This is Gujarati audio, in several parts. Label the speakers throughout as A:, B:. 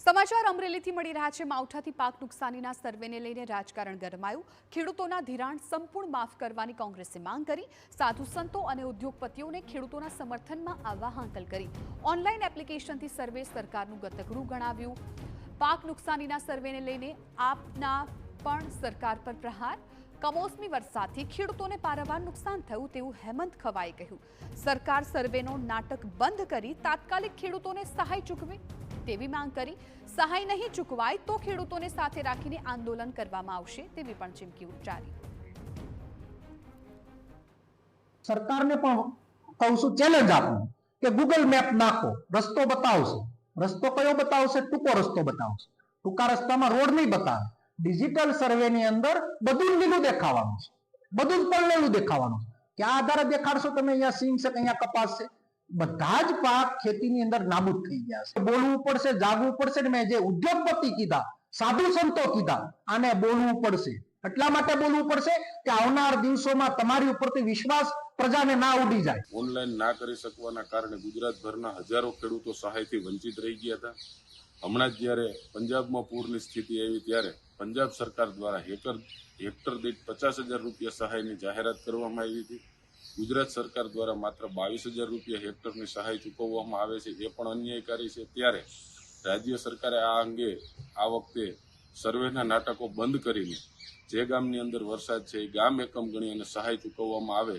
A: સમાચાર અમરેલીથી મળી રહ્યા છે। માવઠાથી પાક નુકસાનીના સર્વેને લઈને રાજકારણ ગરમાયું। ખેડૂતોના ધિરાણ સંપૂર્ણ માફ કરવાની કોંગ્રેસે માંગ કરી। સાધુ સંતો અને ઉદ્યોગપતિઓને ખેડૂતોના સમર્થનમાં આવવા હાંકલ કરી। ઓનલાઈન એપ્લિકેશનથી સર્વે સરકારનું ગતકડું ગણાવ્યું। પાક નુકસાનીના સર્વેને લઈને આપના પણ સરકાર પર પ્રહાર। કમોસમી વરસાદથી ખેડૂતોને પારાવાર નુકસાન થયું તેવું હેમંત ખવાએ કહ્યું। સરકાર સર્વેનો નાટક બંધ કરી તાત્કાલિક ખેડૂતોને સહાય ચૂકવે તેવી માંગ કરી। સહાય નહીં ચૂકવાય તો ખેડૂતોને સાથે રાખીને આંદોલન કરવામાં આવશે તેવી પણ ચીમકી ઉચ્ચારી।
B: સરકારને પણ કહું છું, ચેલેન્જ આપું કે ગૂગલ મેપ નાખો, રસ્તો બતાવશે। રસ્તો કયો બતાવશે? ટૂંકો રસ્તો બતાવશે। ટૂંકા રસ્તામાં રોડ નહીં બતાવે। ડિજિટલ સર્વેની અંદર બધું લીલું દેખાવાનું છે, બધું જ પડલેલું દેખાવાનું છે। ક્યાં આધારે દેખાડશો તમે? અહીંયા સિંગ છે, અહીંયા કપાસ છે, બધા જ પાક ખેતીની અંદર નાબૂદ થઈ ગયા છે। બોલવું પડશે, જાગવું પડશે ને મેં જે ઉદ્યોગપતિ કીધા, સાધુ સંતો કીધા, આને બોલવું પડશે। એટલા માટે બોલવું પડશે કે આવનાર દિવસોમાં તમારી ઉપરથી વિશ્વાસ પ્રજાને ના ઉડી જાય।
C: ઓનલાઈન ના કરી શકવાના કારણે ગુજરાતભરના હજારો ખેડૂતો સહાયથી વંચિત રહી ગયા હતા। હમણાં જ જ્યારે પંજાબમાં પૂરની સ્થિતિ આવી ત્યારે પંજાબ સરકાર દ્વારા હેક્ટર દીઠ 50,000 રૂપિયા સહાયની જાહેરાત કરવામાં આવી હતી। ગુજરાત સરકાર દ્વારા માત્ર 22,000 રૂપિયા હેક્ટરની સહાય ચૂકવવામાં આવે છે, એ પણ અન્યાયકારી છે। ત્યારે રાજ્ય સરકારે આ અંગે આ વખતે સર્વેના નાટકો બંધ કરીને જે ગામની અંદર વરસાદ છે એ ગામ એકમ ગણી અને સહાય ચૂકવવામાં આવે,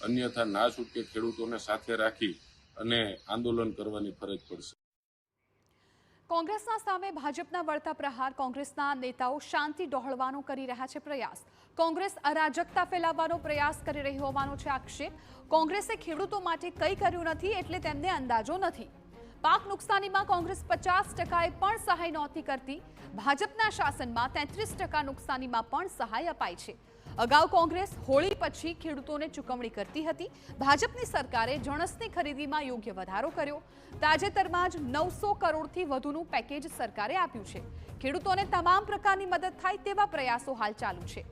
C: અન્યથા ના છૂટકે ખેડૂતોને સાથે રાખી અને આંદોલન કરવાની ફરજ પડશે।
A: કોંગ્રેસના સામે ભાજપના વળતા પ્રહાર। કોંગ્રેસના નેતાઓ શાંતિ ડહોળવાનો કરી રહ્યા છે પ્રયાસ। કોંગ્રેસ અરાજકતા ફેલાવવાનો પ્રયાસ કરી રહી હોવાનો છે આક્ષેપ। કોંગ્રેસે ખેડૂતો માટે કંઈ કર્યું નથી એટલે તેમને અંદાજો નથી। પાક નુકસાનીમાં કોંગ્રેસ 50%એ પણ સહાય નહોતી કરતી। ભાજપના શાસનમાં 33% નુકસાનીમાં પણ સહાય અપાય છે। અગાઉ કોંગ્રેસ હોળી પછી ખેડૂતોને ચૂકવણી કરતી હતી। ભાજપની સરકારે જણસની ખરીદીમાં યોગ્ય વધારો કર્યો। તાજેતરમાં જ 900 કરોડથી વધુનું પેકેજ સરકારે આપ્યું છે। ખેડૂતોને તમામ પ્રકારની મદદ થાય તેવા પ્રયાસો હાલ ચાલુ છે।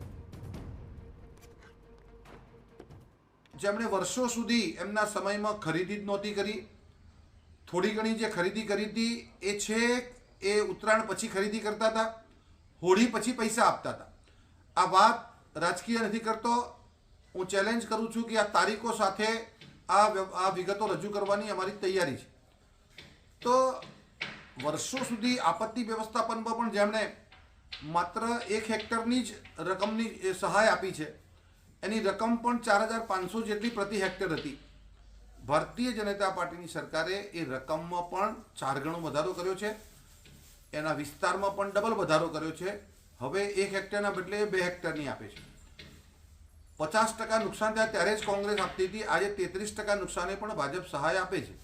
D: જેમણે વર્ષો સુધી એમના સમયમાં ખરીદી જ નહોતી કરી, થોડી ઘણી જે ખરીદી કરી હતી એ છે એ ઉત્તરાયણ પછી ખરીદી કરતા હતા, હોળી પછી પૈસા આપતા હતા। આ વાત રાજકીય નથી કરતો, હું ચેલેન્જ કરું છું કે આ તારીખો સાથે આ વિગતો રજૂ કરવાની અમારી તૈયારી છે। તો વર્ષો સુધી આપત્તિ વ્યવસ્થાપનમાં પણ જેમણે માત્ર 1 હેક્ટરની જ રકમની સહાય આપી છે, એની રકમ પણ 4,500 જેટલી પ્રતિ હેક્ટર હતી। ભારતીય જનતા પાર્ટીની સરકારે એ રકમમાં પણ 4 ગણો વધારો કર્યો છે, એના વિસ્તારમાં પણ ડબલ વધારો કર્યો છે। હવે 1 હેક્ટરના બદલે 2 હેક્ટરની આપે છે। 50% નુકસાન થાય ત્યારે જ કોંગ્રેસ આપતી હતી, આજે 33% નુકસાને પણ ભાજપ સહાય આપે છે।